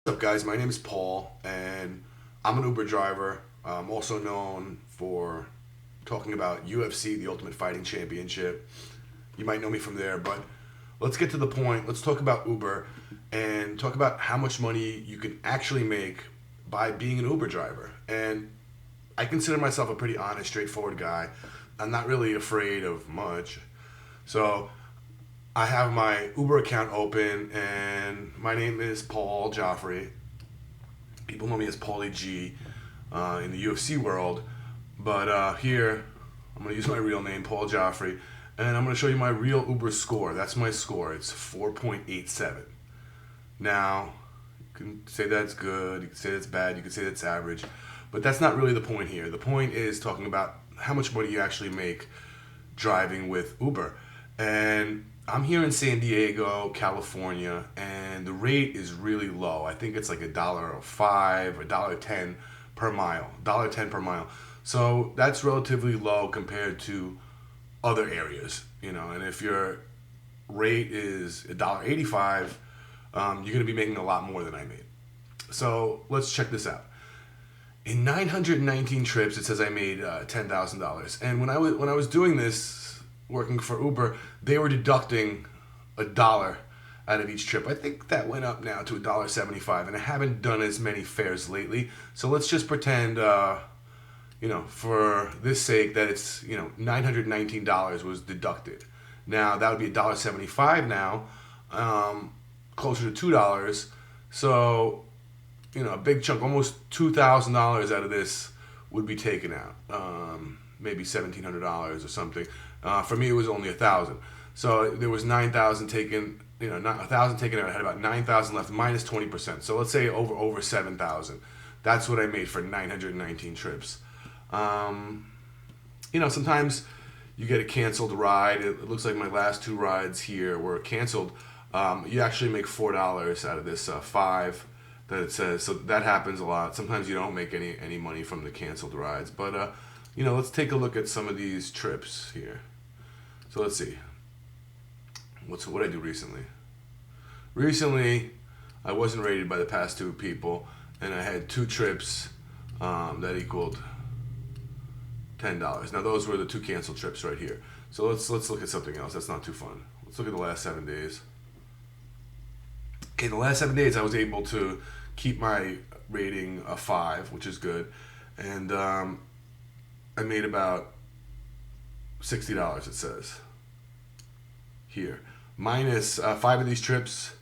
What's up, guys? My name is Paul, and I'm an Uber driver. I'm also known for talking about UFC, the Ultimate Fighting Championship. You might know me from there, but let's get to the point. Let's talk about Uber and talk about how much money you can actually make by being an Uber driver. And I consider myself a pretty honest, straightforward guy. I'm not really afraid of much. So I have my Uber account open, and my name is Paul Joffrey. People know me as Paulie G in the UFC world, but here I'm going to use my real name, Paul Joffrey, and I'm going to show you my real Uber score. That's my score. It's 4.87. Now, you can say that's good, you can say that's bad, you can say that's average, but that's not really the point here. The point is talking about how much money you actually make driving with Uber. And I'm here in San Diego, California, and the rate is really low. I think it's like $1.05, $1.10 per mile, $1.10 per mile. So that's relatively low compared to other areas, And if your rate is $1.85, you're going to be making a lot more than I made. So let's check this out. In 919 trips, it says I made $10,000. And when I was doing this, working for Uber, they were deducting $1 out of each trip. I think that went up now to $1.75, and I haven't done as many fares lately. So let's just pretend, for this sake, that it's $919 was deducted. Now that would be $1.75 now, closer to $2. So a big chunk, almost $2,000 out of this would be taken out. Maybe $1,700 or something. For me, it was only 1,000. So there was 9,000 taken. Not 1,000 taken out. I had about 9,000 left, minus 20%. So let's say over 7,000. That's what I made for 919 trips. Sometimes you get a canceled ride. It looks like my last two rides here were canceled. You actually make $4 out of this five that it says. So that happens a lot. Sometimes you don't make any money from the canceled rides. But let's take a look at some of these trips here. So let's see. What did I do recently? Recently, I wasn't rated by the past two people, and I had two trips that equaled $10. Now those were the two canceled trips right here. So let's look at something else. That's not too fun. Let's look at the last 7 days. Okay, the last 7 days I was able to keep my rating a 5, which is good, and I made about $60. It says here. Minus 5 of these trips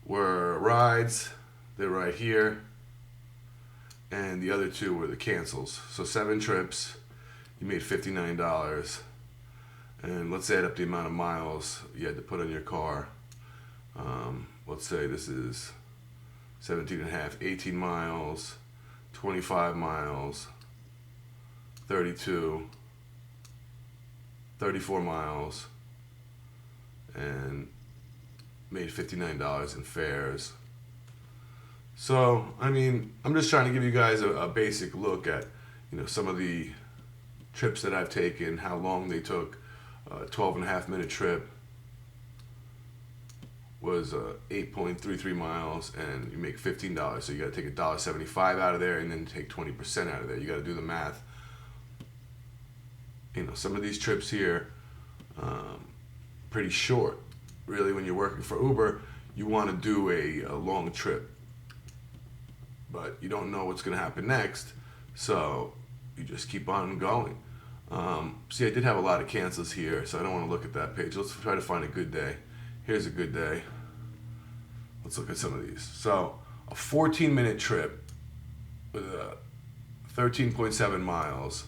were rides. They're right here. And the other 2 were the cancels. So 7 trips, you made $59. And let's add up the amount of miles you had to put on your car. Let's say this is 17 and a half, 18 miles, 25 miles, 32, 34 miles, and made $59 in fares. So, I'm just trying to give you guys a basic look at, some of the trips that I've taken, how long they took. A 12 and a half minute trip was 8.33 miles, and you make $15. So you got to take $1.75 out of there, and then take 20% out of there. You got to do the math. Some of these trips here, pretty short. Really, when you're working for Uber, you want to do a long trip, but you don't know what's going to happen next, so you just keep on going. See, I did have a lot of cancels here, so I don't want to look at that page. Let's try to find a good day. Here's a good day. Let's look at some of these. So, a 14-minute trip with 13.7 miles.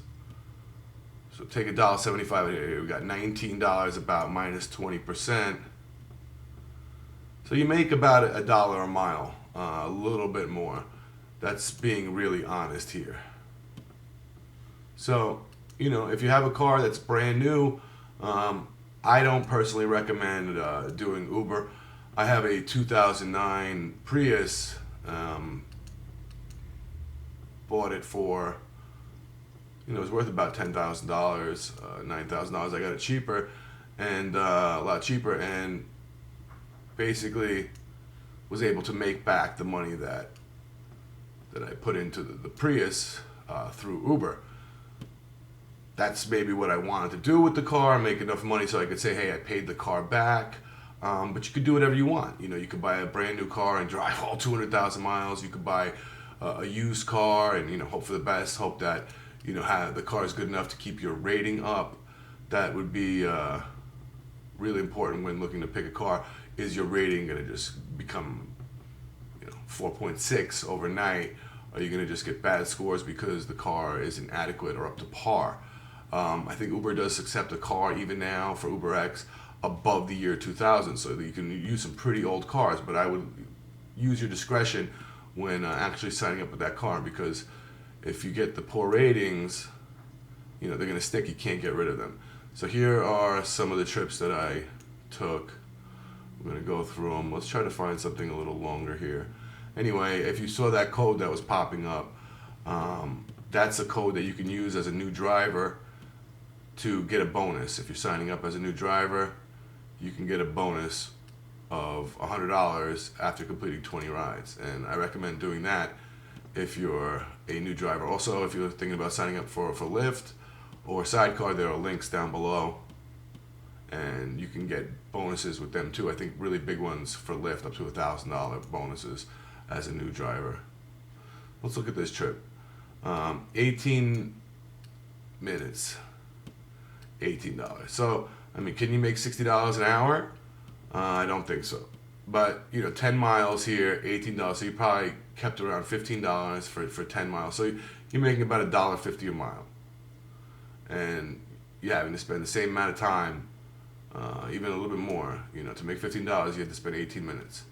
So take $1.75 here. We got $19 about minus 20%. So you make about $1 a mile, a little bit more. That's being really honest here. So, if you have a car that's brand new, I don't personally recommend doing Uber. I have a 2009 Prius, bought it for, it was worth about $10,000, $9,000. I got it cheaper, and a lot cheaper, and basically was able to make back the money that I put into the Prius through Uber. That's maybe what I wanted to do with the car, make enough money so I could say, hey, I paid the car back. But you could do whatever you want. You know, you could buy a brand new car and drive all 200,000 miles. You could buy a used car and, you know, hope for the best. Hope that, you know, the car is good enough to keep your rating up. That would be really important when looking to pick a car. Is your rating going to just become, you know, 4.6 overnight? Are you going to just get bad scores because the car isn't adequate or up to par? I think Uber does accept a car even now for UberX above the year 2000, so that you can use some pretty old cars. But I would use your discretion when actually signing up with that car, because if you get the poor ratings, you know, they're going to stick. You can't get rid of them. So here are some of the trips that I took. I'm going to go through them. Let's try to find something a little longer here. Anyway, if you saw that code that was popping up, that's a code that you can use as a new driver to get a bonus. If you're signing up as a new driver, you can get a bonus of $100 after completing 20 rides. And I recommend doing that if you're a new driver. Also, if you're thinking about signing up for Lyft or Sidecar, there are links down below, and you can get bonuses with them too. I think really big ones for Lyft, up to $1,000 bonuses as a new driver. Let's look at this trip. 18 minutes, $18. So, I mean, can you make $60 an hour? I don't think so. But, you know, 10 miles here, $18. So you probably kept around $15 for 10 miles. So you're making about $1.50 a mile. And you're having to spend the same amount of time, even a little bit more. You know, to make $15, you have to spend 18 minutes.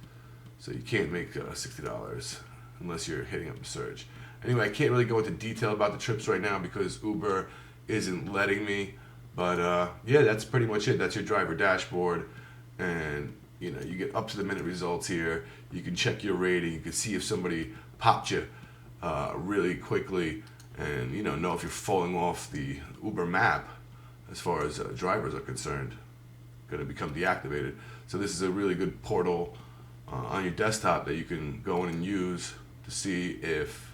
So you can't make $60 unless you're hitting up the surge. Anyway, I can't really go into detail about the trips right now because Uber isn't letting me. But yeah, that's pretty much it. That's your driver dashboard. And, you know, you get up to the minute results here. You can check your rating. You can see if somebody popped you really quickly, and, you know if you're falling off the Uber map as far as drivers are concerned. Going to become deactivated. So this is a really good portal on your desktop that you can go in and use to see if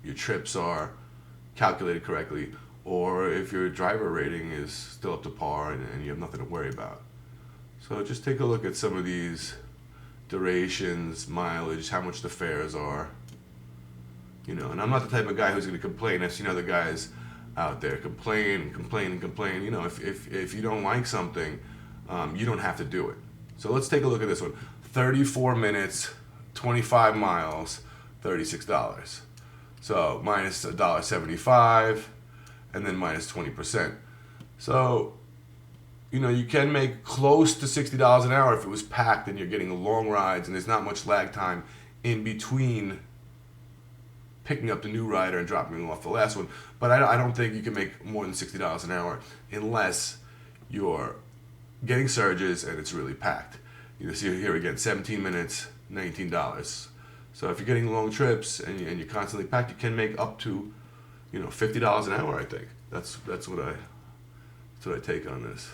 your trips are calculated correctly, or if your driver rating is still up to par and you have nothing to worry about. So just take a look at some of these durations, mileage, how much the fares are. You know, and I'm not the type of guy who's going to complain. I've seen other guys out there complain and complain and complain. You know, if you don't like something, you don't have to do it. So let's take a look at this one. 34 minutes, 25 miles, $36. So minus $1.75, and then minus 20%. So, you know, you can make close to $60 an hour if it was packed and you're getting long rides and there's not much lag time in between picking up the new rider and dropping off the last one. But I don't think you can make more than $60 an hour unless you're getting surges and it's really packed. You see here again, 17 minutes, $19. So if you're getting long trips and you're constantly packed, you can make up to, you know, $50 an hour. I think that's what I take on this.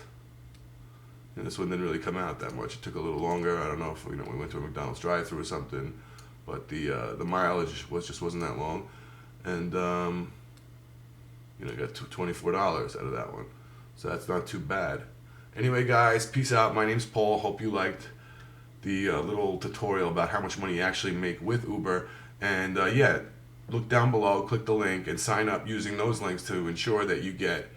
And this one didn't really come out that much. It took a little longer. I don't know if we went to a McDonald's drive-through or something, but the mileage wasn't that long, and got $24 out of that one. So that's not too bad. Anyway, guys, peace out. My name's Paul. Hope you liked the little tutorial about how much money you actually make with Uber. And yeah, look down below, click the link, and sign up using those links to ensure that you get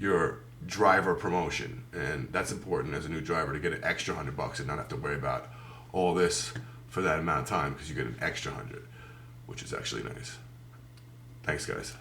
your driver promotion. And that's important as a new driver, to get an extra $100 and not have to worry about all this for that amount of time, because you get an extra 100, which is actually nice. Thanks, guys.